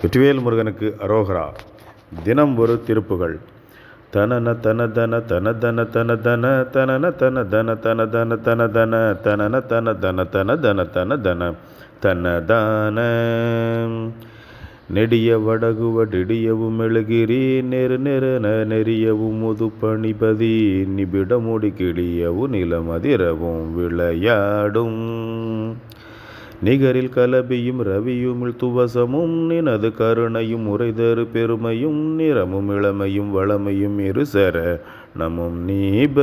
வெற்றிவேல் முருகனுக்கு அரோகரா. தினம் ஒரு திருப்புகள். தனன தன தன தன தன தன தன தனன தன தன தன தன தன தன தனன தன தன தன தன தன தன தனதான நெடிய வடகுவடியவும் மெழுகிரி நெரு நெருன நெறியவும் முது பணிபதி நிபிடமுடி கிளியவும் நிலமதிரவும் விளையாடும் நிகரில் கலபியும் ரவியுமிழ் துவசமும் நினது கருணையும் உரைதரு பெருமையும் நிறமும் இளமையும் வளமையும் இருசர நமும் நீப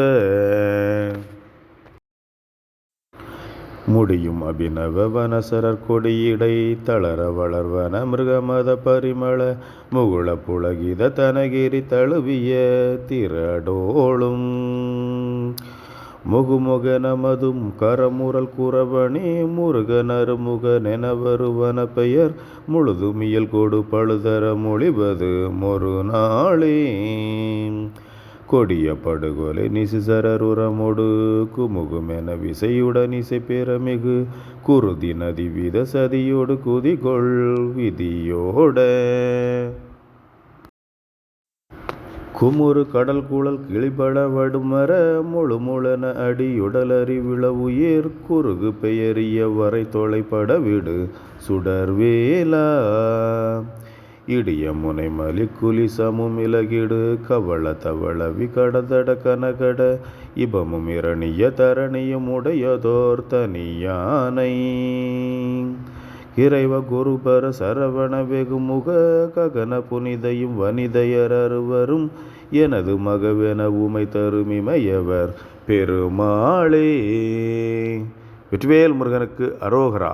முடியும் அபிநவ வனசரர் கொடியிடை தளர வளர்வன மிருகமத பரிமள முகுள புலகித தனகிரி தழுவிய திரடோளும் முகுமுக நமதும் கரமுரல் குறவனே முருகனருமுக நெனவருவன பெயர் முழுதுமியல் கொடு பழுதர மொழிவது மொரு நாளே கொடிய படுகொலை நிசிசரருரமொடு குமுகுமென விசையுடன் இசை பெறமிகு குருதி நதி வித சதியோடு குதிகொள் விதியோட குமுறு கடல் குழல் கிளிபட வடுமர முழு முழன அடியுடலறி விளவுயிர் குறுகு பெயரிய வரை தொலைப்பட விடு சுடர்வேலா இடிய முனை மலி குலி சமும் இலகிடு கவள தவள விகடதட கனகட இபமும் இரணிய தரணியும் உடையதோர் தனியானை இறைவ குருபர சரவண வெகுமுக ககன புனிதையும் வனிதையர் அறுவரும் எனது மகவென உமை தருமிமையவர் பெருமாளே. வெற்றிவேல் முருகனுக்கு அரோகரா.